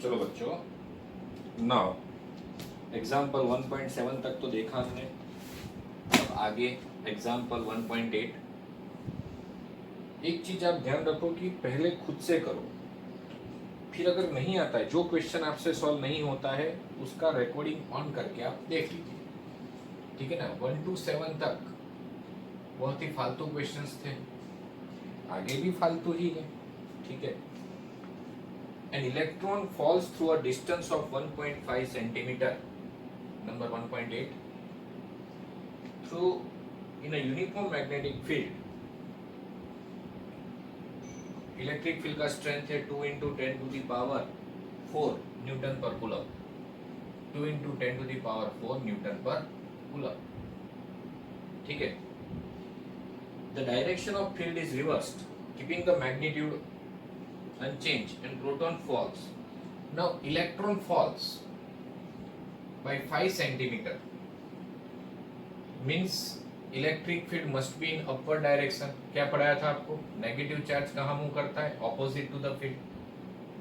चलो बच्चों, now example 1.7 तक तो देखा हमने। अब आगे एग्जाम्पल 1.8। एक चीज आप ध्यान रखो कि पहले खुद से करो, फिर अगर नहीं आता है, जो क्वेश्चन आपसे सॉल्व नहीं होता है उसका रिकॉर्डिंग ऑन करके आप देख लीजिए, ठीक है ना। 1 to 7 तक बहुत ही फालतू क्वेश्चंस थे, आगे भी फालतू ही है, ठीक है। An electron falls through a distance of 1.5 centimeter, number 1.8, through in a uniform magnetic field. Electric field का स्ट्रेंथ है 2 into 10 to the power 4 newton per coulomb. 2 into 10 to the power 4 newton per coulomb, ठीक है। The direction of field is reversed, keeping the magnitude unchanged, and proton falls. Now electron falls by 5 centimeter, means electric field must be in upward direction. क्या पढ़ाया था आपको? Negative charge कहाँ move करता है? Opposite to the field,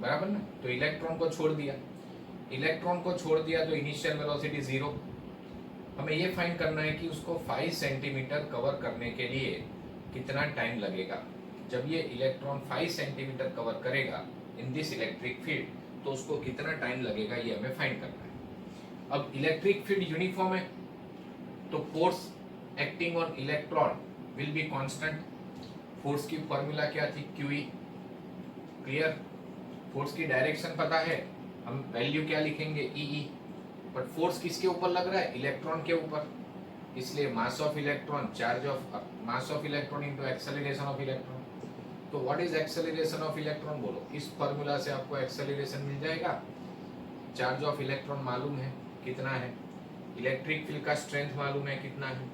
बराबर ना। तो इलेक्ट्रॉन को छोड़ दिया, इलेक्ट्रॉन को छोड़ दिया तो इनिशियल वेलोसिटी 0। हमें ये फाइंड करना है कि उसको 5 सेंटीमीटर कवर करने के लिए कितना टाइम लगेगा। जब ये इलेक्ट्रॉन 5 सेंटीमीटर कवर करेगा इन दिस इलेक्ट्रिक फील्ड, तो उसको कितना टाइम लगेगा ये हमें फाइंड करना है। अब इलेक्ट्रिक फील्ड यूनिफॉर्म है, तो force acting on electron will be constant. Force की फॉर्मूला क्या थी? QE, clear. फोर्स की डायरेक्शन पता है, हम वैल्यू क्या लिखेंगे? EE। बट फोर्स किसके ऊपर लग रहा है? इलेक्ट्रॉन के ऊपर, इसलिए mass of electron, charge of mass of electron into acceleration of electron. तो what is acceleration of electron? बोलो। इस फॉर्मूला से आपको एक्सेलरेशन मिल जाएगा। चार्ज ऑफ इलेक्ट्रॉन मालूम है कितना है, इलेक्ट्रिक फील्ड का स्ट्रेंथ मालूम है कितना है,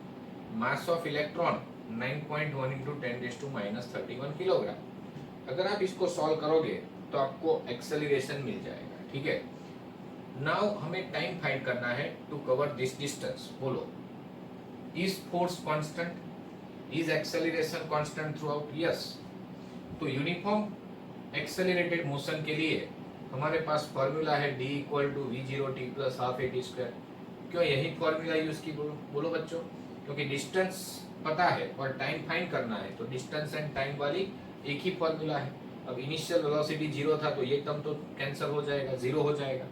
मास ऑफ इलेक्ट्रॉन 9.1 into 10⁻⁻³ किलोग्राम। अगर आप इसको सॉल्व करोगे तो आपको एक्सेलरेशन मिल जाएगा, ठीक है। नाउ हमें टाइम फाइंड करना है टू कवर दिस डिस्टेंस। बोलो, is force constant? Is acceleration constant through out? Yes. तो यूनिफॉर्म एक्सेलरेटेड मोशन के लिए हमारे पास फॉर्मूला है D = V0t + ½ at²। क्यों यही फॉर्मूला यूज की? बोलो बच्चों। क्योंकि डिस्टेंस पता है और टाइम फाइंड करना है, तो डिस्टेंस एंड टाइम वाली एक ही फॉर्मूला है। अब इनिशियल वेलोसिटी 0 था तो ये टर्म तो कैंसिल हो जाएगा, 0 हो जाएगा।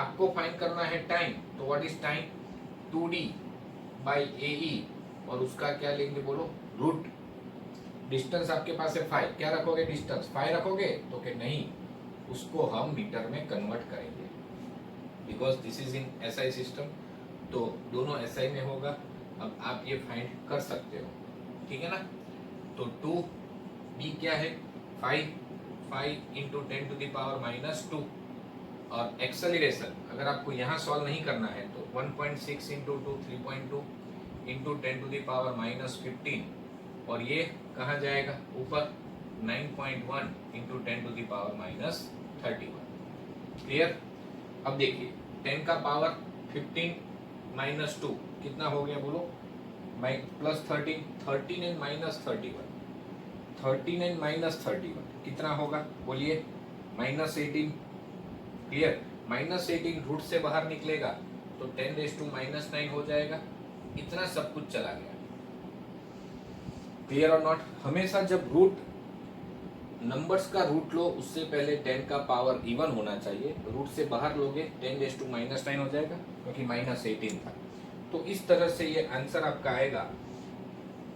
आपको फाइंड करना है टाइम, तो व्हाट इज टाइम? 2D/AE, और उसका क्या लेंगे? बोलो, रूट। डिस्टेंस आपके पास है 5, क्या रखोगे? डिस्टेंस 5 रखोगे? तो कि नहीं, उसको हम मीटर में कन्वर्ट करेंगे, because this is in SI system, तो दोनों SI में होगा। अब आप ये फाइंड कर सकते हो, ठीक है ना। तो 2B क्या है? 5 into 10⁻⁻²। और एक्सेलरेशन अगर आपको यहाँ सॉल्व नहीं करना है तो 1.6 into 2 3.2 into 10⁻⁻15, और ये कहाँ जाएगा? ऊपर 9.1 into 10⁻⁻31। क्लियर। अब देखिए 10 का पावर 15 - 2 कितना हो गया? बोलो, +13, 13 and -31, 13 and -31 कितना होगा? बोलिए, -18। क्लियर। -18 रूट से बाहर निकलेगा तो 10⁻⁻9 हो जाएगा। इतना सब कुछ चला गया। क्लियर और नॉट? हमेशा जब रूट नंबर्स का रूट लो उससे पहले 10 का पावर इवन होना चाहिए, रूट से बाहर लोगे 10⁻⁻9 हो जाएगा, क्योंकि -18 था। तो इस तरह से ये आंसर आपका आएगा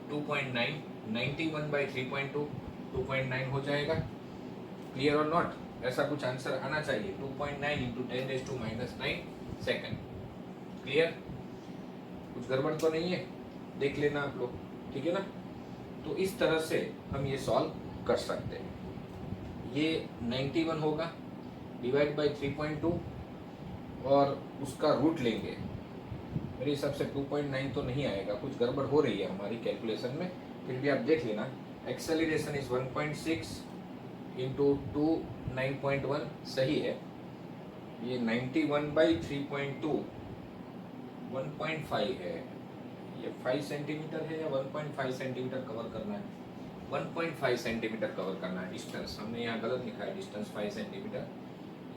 2.9, 91/3.2 2.9 हो जाएगा। क्लियर और नॉट? ऐसा कुछ आंसर आना चाहिए, 2.9 into 10⁻⁻9 सेकंड। क्लियर? कुछ गड़बड़ तो नहीं है? देख लेना आप लोग, ठीक है ना। तो इस तरह से हम ये सॉल्व कर सकते हैं। ये 91 होगा, डिवाइड बाई 3.2, और उसका रूट लेंगे। मेरे हिसाब से 2.9 तो नहीं आएगा, कुछ गड़बड़ हो रही है हमारी कैलकुलेशन में, फिर भी आप देख लेना। एक्सेलरेशन इज 1.6 into 2 9.1 सही है। ये 91/3.2 1.5 है। ये 5 सेंटीमीटर है या 1.5 सेंटीमीटर कवर करना है? 1.5 सेंटीमीटर कवर करना है डिस्टेंस। हमने यहाँ गलत लिखा है डिस्टेंस 5 सेंटीमीटर,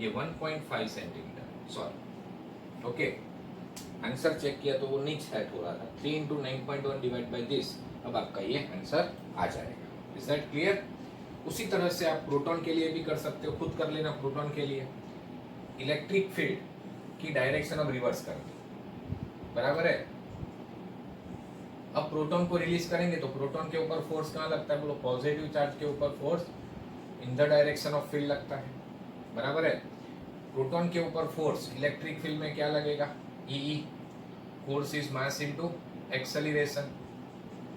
ये 1.5 centimetre, sorry. Okay, answer check किया तो वो नहीं सेट हो रहा था। 3 इंटू 9.1 डिवाइड बाई दिस, अब आपका ये आंसर आ जाएगा। Is that clear? उसी तरह से आप प्रोटॉन के लिए भी कर सकते हो, खुद कर लेना। प्रोटॉन के लिए इलेक्ट्रिक फील्ड की डायरेक्शन अब रिवर्स कर दी, बराबर है। अब प्रोटॉन को रिलीज करेंगे तो प्रोटॉन के ऊपर फोर्स कहाँ लगता है? बोलो, पॉजिटिव चार्ज के ऊपर force in the direction of field लगता है, बराबर है। प्रोटॉन के ऊपर फोर्स इलेक्ट्रिक फील्ड में क्या लगेगा? E, force is mass into acceleration.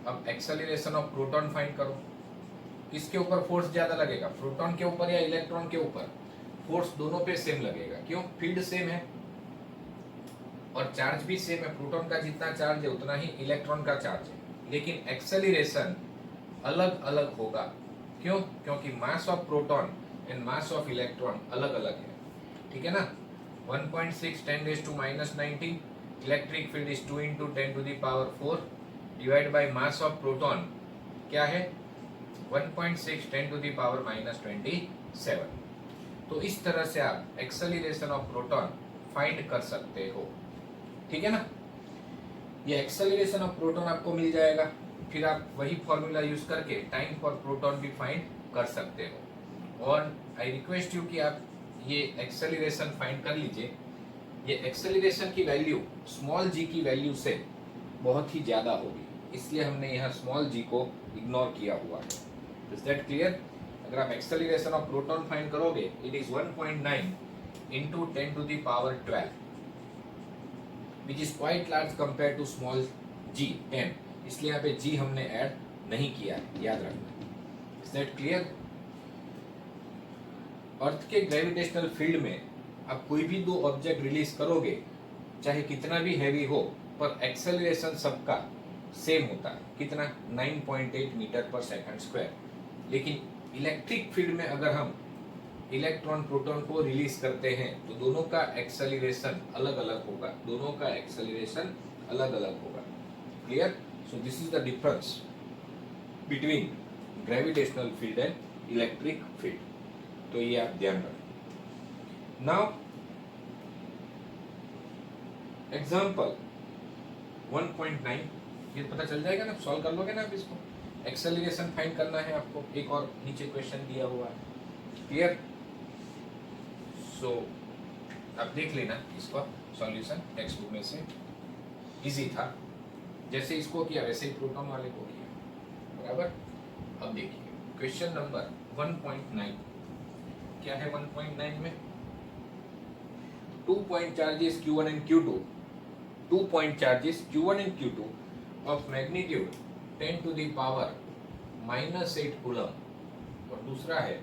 अब एक्सेलरेशन ऑफ प्रोटॉन फाइंड करो, किसके ऊपर फोर्स ज्यादा लगेगा? प्रोटॉन के ऊपर या इलेक्ट्रॉन के ऊपर? फोर्स दोनों पे सेम लगेगा, क्यों? फील्ड सेम है और चार्ज भी सेम है। प्रोटॉन का जितना चार्ज है उतना ही इलेक्ट्रॉन का चार्ज है, लेकिन एक्सेलरेशन अलग अलग होगा। क्यों? क्योंकि mass of proton and mass of electron अलग अलग है, ठीक है ना। 1.6 10⁻⁻19, electric field is 2 into 10⁴ divide by mass of proton क्या है? 1.6 10⁻⁻27। तो इस तरह से आप एक्सेलरेशन ऑफ प्रोटॉन फाइंड कर सकते हो, ठीक है ना। ये एक्सेलरेशन ऑफ प्रोटॉन आपको मिल जाएगा, फिर आप वही फॉर्मूला यूज करके टाइम फॉर प्रोटॉन भी फाइंड कर सकते हो। और आई रिक्वेस्ट यू कि आप ये एक्सेलरेशन फाइंड कर लीजिए। ये एक्सेलरेशन की वैल्यू स्मॉल जी की वैल्यू से बहुत ही ज्यादा होगी, इसलिए हमने यहाँ स्मॉल जी को इग्नोर किया हुआ है। Is that clear? अगर आप एक्सेलरेशन ऑफ प्रोटॉन फाइंड करोगे, it is 1.9 into 10⁻12, which is quite large compare to small g 10, इसलिए यहाँ पे जी हमने ऐड नहीं किया है, याद रखना। Is that clear? अर्थ के ग्रेविटेशनल फील्ड में आप कोई भी दो ऑब्जेक्ट रिलीज करोगे, चाहे कितना भी हैवी हो, पर एक्सेलरेशन सबका सेम होता है। कितना? 9.8 मीटर पर सेकंड स्क्वायर। लेकिन इलेक्ट्रिक फील्ड में अगर हम इलेक्ट्रॉन प्रोटॉन को रिलीज करते हैं तो दोनों का एक्सेलरेशन अलग अलग होगा, दोनों का एक्सेलरेशन अलग अलग होगा। Clear? So this is the difference between gravitational field and electric field. तो ये आप ध्यान रखें। नाउ एग्जाम्पल 1.9, ये पता चल जाएगा ना, सॉल्व कर लोगे ना आप इसको। एक्सेलरेशन फाइंड करना है आपको, एक और नीचे क्वेश्चन दिया हुआ है। क्लियर? सो आप देख लेना इसका सॉल्यूशन, टेक्स्ट बुक में से इजी था। जैसे इसको किया वैसे ही प्रोटॉन वाले को किया, बराबर। अब देखिए क्वेश्चन नंबर 1.9 क्या है? 1.9 में 2 point charges Q1 and Q2, 2 point charges Q1 and Q2 of magnitude 10⁻⁻8 coulomb, और दूसरा है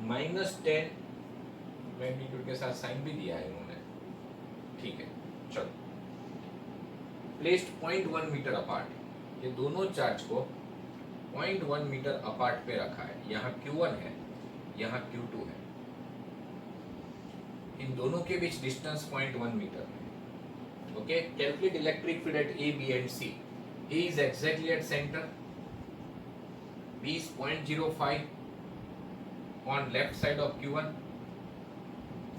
-10, मैग्नीट्यूड के साथ साइन भी दिया है इन्होंने, ठीक है। चलो, प्लेस्ड 0.1 मीटर अपार्ट, ये दोनों चार्ज को 0.1 मीटर अपार्ट पे रखा है। यहाँ Q1 है, यहाँ Q2 है। इन दोनों के बीच डिस्टेंस 0.1 मीटर है। Okay, calculate electric field eight A, B and C. A is exactly at center, B is 0.05 on left side of Q1,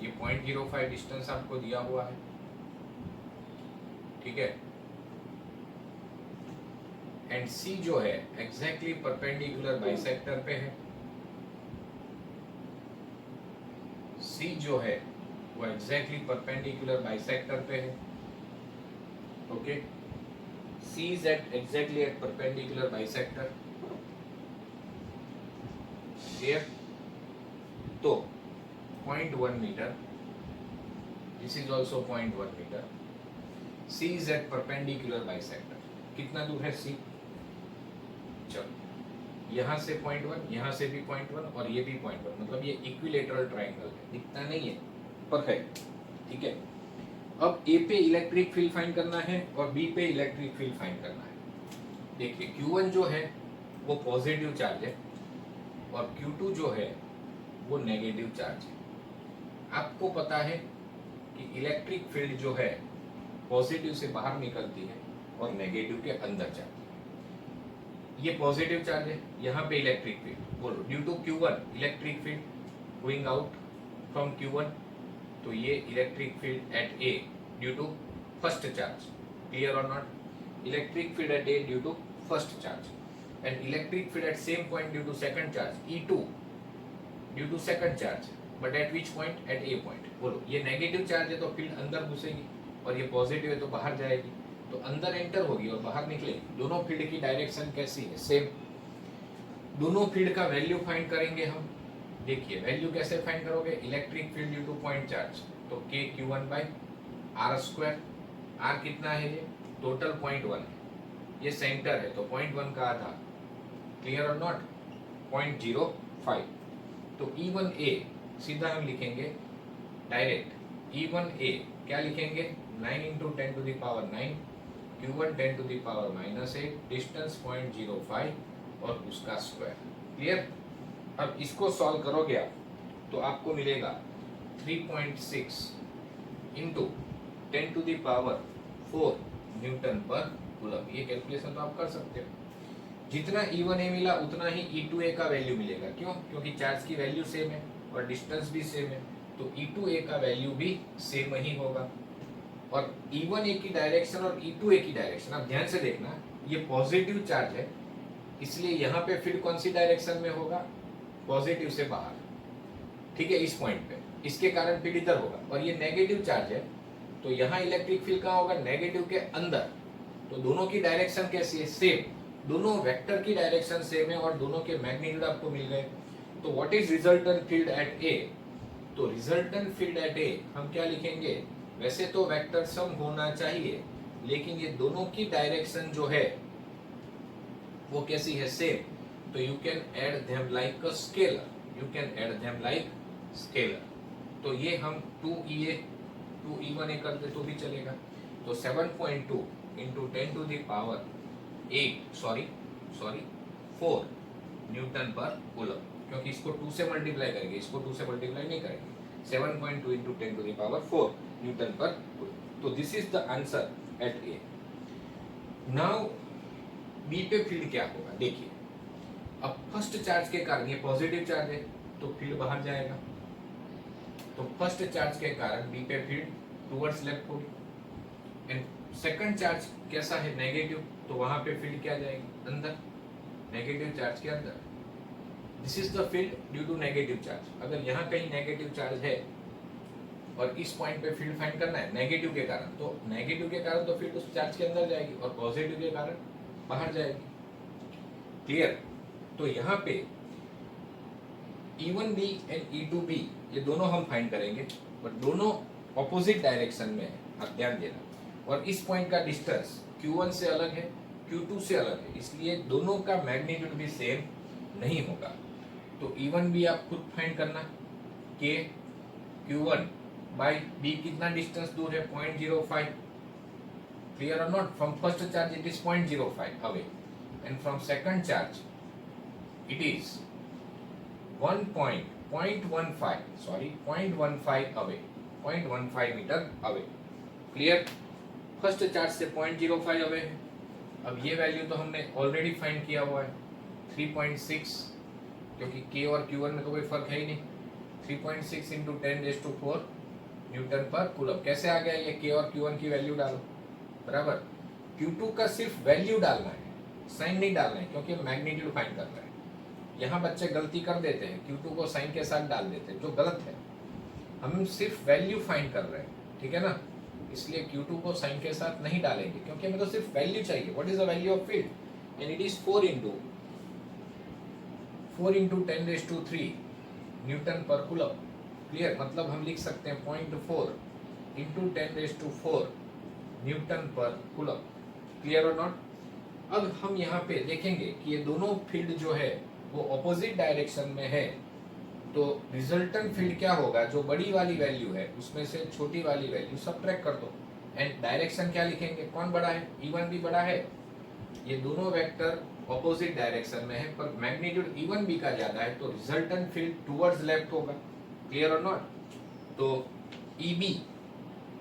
ये 0.05 डिस्टेंस आपको दिया हुआ है, ठीक है। एंड C जो है एग्जैक्टली परपेंडिकुलर बाइसेक्टर पे है, C जो है वो एग्जैक्टली परपेंडिकुलर बाइसेक्टर पे है। Okay, C is at exactly at perpendicular bisector. Here, तो 0.1 metre, this is also 0.1 metre. C is at perpendicular bisector. कितना दूर है C? चलो, यहाँ से 0.1, यहाँ से भी 0.1 और ये भी 0.1, मतलब ये इक्विलेटरल ट्रायंगल है, दिखता नहीं है, परफेक्ट, ठीक है। अब A पे इलेक्ट्रिक फील्ड फाइंड करना है और B पे इलेक्ट्रिक फील्ड फाइंड करना है। देखिए Q1 जो है वो पॉजिटिव चार्ज है और Q2 जो है वो नेगेटिव चार्ज है। आपको पता है कि इलेक्ट्रिक फील्ड जो है पॉजिटिव से बाहर निकलती है और नेगेटिव के अंदर जाती है। ये पॉजिटिव चार्ज है, यहाँ पे इलेक्ट्रिक फील्ड, बोलो due to Q1 electric field going out from Q1, तो ये electric field at A due to first charge, clear और not? Electric field at A due to first charge and electric field at same point due to second charge E2 due to second charge, but at which point? At A point. बोलो, ये negative charge है तो field अंदर घुसेगी और ये positive है तो बाहर जाएगी, तो अंदर एंटर होगी और बाहर निकलेगी। दोनों फील्ड की डायरेक्शन कैसी है? सेम। दोनों फील्ड का वैल्यू फाइंड करेंगे हम। देखिए वैल्यू कैसे फाइंड करोगे? Electric field due to point charge, तो k q1 by R square. R कितना है? ये टोटल 0.1 है, ये सेंटर है तो 0.1 का आधा, क्लियर और नॉट? 0.05। तो E1A सीधा हम लिखेंगे डायरेक्ट। E1A क्या लिखेंगे? 9 into 10 to the power 9, Q1 10 to the power -8, distance 0.05 और उसका स्क्वायर, क्लियर? अब इसको सॉल्व करोगे आप तो आपको मिलेगा 3.6 into 10 to the power 4 newton per coulomb. ये कैलकुलेशन तो आप कर सकते हो। जितना E1A मिला उतना ही E2A का वैल्यू मिलेगा। क्यों? क्योंकि चार्ज की वैल्यू सेम है और डिस्टेंस भी सेम है, तो E2A का वैल्यू भी सेम ही होगा। और E1A की डायरेक्शन और E2A की डायरेक्शन आप ध्यान से देखना, ये पॉजिटिव चार्ज है इसलिए यहाँ पे फील्ड कौन सी डायरेक्शन में होगा? पॉजिटिव से बाहर, ठीक है, इस पॉइंट पे। इसके कारण फील्ड इधर होगा। और ये नेगेटिव चार्ज है तो यहाँ इलेक्ट्रिक फील्ड कहाँ होगा? नेगेटिव के अंदर। तो दोनों की डायरेक्शन कैसी है? सेम। दोनों वेक्टर की डायरेक्शन सेम है और दोनों के मैग्नीट्यूड आपको मिल गए। तो what is resultant field at A? तो रिजल्टेंट फील्ड एट ए हम क्या लिखेंगे? वैसे तो वेक्टर सम होना चाहिए लेकिन ये दोनों की डायरेक्शन जो है वो कैसी है? सेम। तो you can add them like a scalar, you can add them like scalar. तो ये हम 2EA 2E1A कर दे तो भी चलेगा। तो 7.2 into 10 to the power 4 newton per coulomb, क्योंकि इसको 2 से मल्टीप्लाई करेंगे, इसको 2 से मल्टीप्लाई नहीं करेंगे। 7.2 into 10 to the power 4 newton per coulomb. तो this is the answer at A. Now B पे फील्ड क्या होगा? देखिए अब फर्स्ट चार्ज के कारण, ये पॉजिटिव चार्ज है तो फील्ड बाहर जाएगा, तो फर्स्ट चार्ज के कारण बी पे फील्ड टुवर्ड्स लेफ्ट होगी। एंड सेकंड चार्ज कैसा है? नेगेटिव, तो वहां पे फील्ड क्या जाएगी? अंदर, नेगेटिव चार्ज के अंदर। This is the field due to negative charge. अगर यहाँ कहीं नेगेटिव चार्ज है और इस पॉइंट पे फील्ड फाइंड करना है नेगेटिव के कारण, तो नेगेटिव के कारण तो फील्ड उस चार्ज के अंदर जाएगी और पॉजिटिव के कारण बाहर जाएगी, क्लियर? तो यहाँ पे E1B एंड E2B ये दोनों हम फाइंड करेंगे और दोनों ऑपोजिट डायरेक्शन में है, आप ध्यान देना। और इस पॉइंट का डिस्टेंस Q1 से अलग है, Q2 से अलग है, इसलिए दोनों का मैग्नीट्यूड भी सेम नहीं होगा। तो E1B आप खुद फाइंड करना, K Q1 बाई B कितना डिस्टेंस दूर है? 0.05, क्लियर और not? From first charge it is 0.05 away and from second charge it is 0.15 away, 0.15 metre away, clear? First charge से 0.05 अवे है। अब ये वैल्यू तो हमने ऑलरेडी फाइंड किया हुआ है 3.6, क्योंकि K और Q1 में तो कोई फर्क है ही नहीं। 3.6 इंटू 10⁴ न्यूटन पर कूलम। कैसे आ गया ये? K और Q1 की वैल्यू डालो, बराबर। Q2 का सिर्फ वैल्यू डालना है, साइन नहीं डालना है, क्योंकि मैग्नीट्यूड फाइंड करना है। यहाँ बच्चे गलती कर देते हैं, Q2 को साइन के साथ डाल देते हैं, जो गलत है। हम सिर्फ वैल्यू फाइंड कर रहे हैं, ठीक है ना? इसलिए Q2 को साइन के साथ नहीं डालेंगे, क्योंकि हमें तो सिर्फ वैल्यू चाहिए। What is the value of field? And it is 4 into 10⁻³ Newton per coulomb, clear? मतलब हम लिख सकते हैं 0.4 into 10⁴ newton per coulomb, clear और नॉट? अब हम यहाँ पे देखेंगे कि ये दोनों फील्ड जो है वो ऑपोजिट डायरेक्शन में है, तो रिजल्टेंट फील्ड क्या होगा? जो बड़ी वाली वैल्यू है उसमें से छोटी वाली वैल्यू सबट्रैक्ट कर दो। एंड डायरेक्शन क्या लिखेंगे? कौन बड़ा है? E1B बड़ा है। ये दोनों वेक्टर ऑपोजिट डायरेक्शन में है पर मैग्नीट्यूड E1B का ज्यादा है, तो रिजल्टेंट फील्ड टुवर्ड्स लेफ्ट होगा, क्लियर और नॉट? तो EB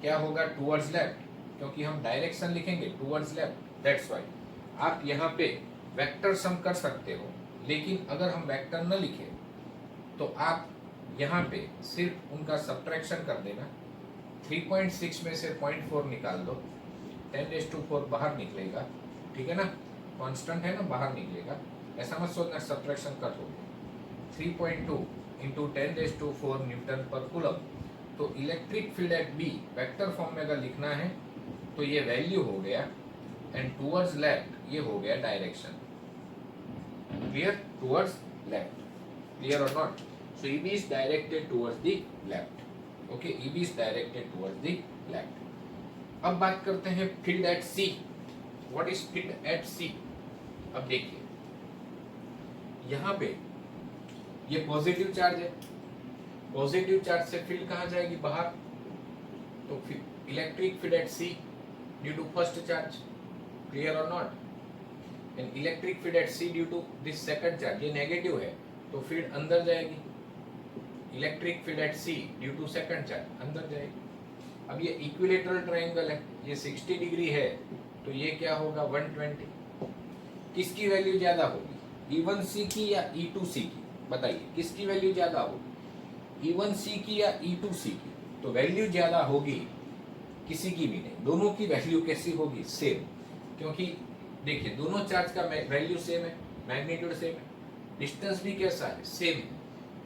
क्या होगा? टुवर्ड्स लेफ्ट, क्योंकि हम डायरेक्शन लिखेंगे टुवर्ड्स लेफ्ट, दैट्स व्हाई। आप यहाँ पे वेक्टर सम कर सकते हो, लेकिन अगर हम वेक्टर न लिखे तो आप यहाँ पे सिर्फ उनका सब्ट्रैक्शन कर देना, 3.6 में से 0.4 निकाल दो, 10⁴ बाहर निकलेगा, ठीक है ना, कांस्टेंट है ना, बाहर निकलेगा, ऐसा मत सोचना सब्ट्रैक्शन कट हो गया। 3.2 इंटू 10⁴ न्यूटन पर कूलम। तो electric field at B vector form में अगर लिखना है तो ये वैल्यू हो गया, एंड टूवर्ड्स लेफ्ट ये हो गया direction. Clear? Towards left, clear और not? So EB is directed towards the left. Okay, EB is directed towards the left. अब बात करते हैं field at C. What is field at C? अब देखिए यहाँ पे ये पॉजिटिव चार्ज है, पॉजिटिव चार्ज से फील्ड कहाँ जाएगी? बाहर। तो electric field at C due to first charge, clear और not? And electric field at C due to this second charge, ये नेगेटिव है तो फील्ड अंदर जाएगी। Electric field at C due to second charge अंदर जाएगी। अब ये इक्विलेटरल ट्रायंगल है, ये 60 डिग्री है तो ये क्या होगा? 120। किसकी वैल्यू ज्यादा होगी? E1C की या E2C की? बताइए किसकी वैल्यू ज्यादा होगी? E1C की या E2C की? तो वैल्यू ज्यादा होगी किसी की भी नहीं, दोनों की वैल्यू कैसी होगी? सेम। क्योंकि देखिए दोनों चार्ज का वैल्यू सेम है, मैग्नीट्यूड सेम है, डिस्टेंस भी कैसा है? सेम है।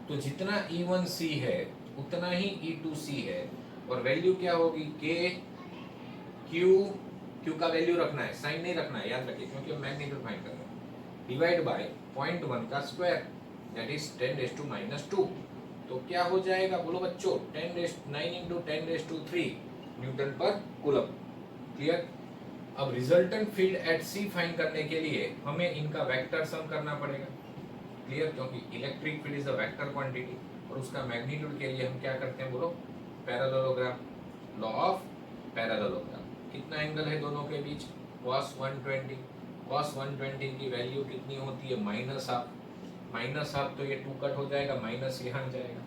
तो जितना E1C है उतना ही E2C है, और वैल्यू क्या होगी? K Q का वैल्यू रखना है, साइन नहीं रखना है, याद रखिए, क्योंकि हम मैग्नीट्यूड फाइंड कर रहे हैं। डिवाइड बाय 0.1 का स्क्वायर, दैट इज 10⁻²। तो क्या हो जाएगा बोलो बच्चों? 9 into 10⁻³ Newton per coulomb. Clear? अब resultant field at C find करने के लिए हमें इनका वेक्टर सम करना पड़ेगा। क्लियर? क्योंकि electric field is a vector quantity, और उसका मैग्नीट्यूड के लिए हम क्या करते हैं बोलो? Parallelogram, law of parallelogram. कितना एंगल है दोनों के बीच? cos 120। cos 120 की वैल्यू कितनी होती है? -½ -½ तो ये 2 कट हो जाएगा, माइनस यहाँ जाएगा।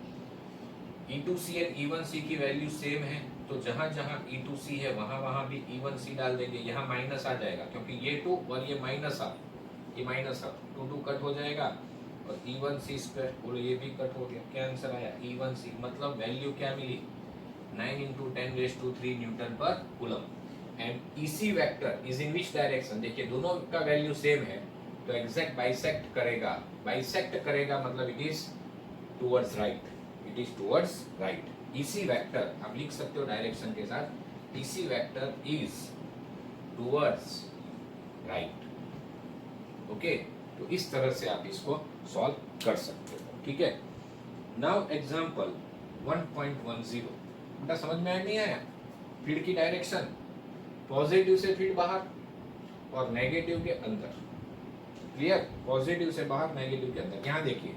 E2C और E1C की वैल्यू सेम है, तो जहां जहां E2C है वहां वहां भी E1C डाल देंगे, यहाँ माइनस आ जाएगा क्योंकि ये 2 और ये -½ ये -½ 2 कट हो जाएगा, और E1C² बोलो ये भी कट हो गया। क्या आंसर आया? E1C। मतलब वैल्यू क्या मिली? 9 into 10⁻³ Newton per coulomb. And EC vector is in which direction? देखिए दोनों का वैल्यू सेम है तो एग्जैक्ट बाइसेक्ट करेगा। बाइसेक्ट करेगा मतलब it is towards right, it is towards right. EC vector आप लिख सकते हो डायरेक्शन के साथ, EC vector is towards right. Okay, तो इस तरह से आप इसको सॉल्व कर सकते हो। ठीक है, नाउ एग्जांपल 1.10। बेटा समझ में आया नहीं आया? फील्ड की डायरेक्शन पॉजिटिव से फील्ड बाहर और नेगेटिव के अंदर। क्लियर? पॉजिटिव से बाहर, नेगेटिव के अंदर। यहाँ देखिए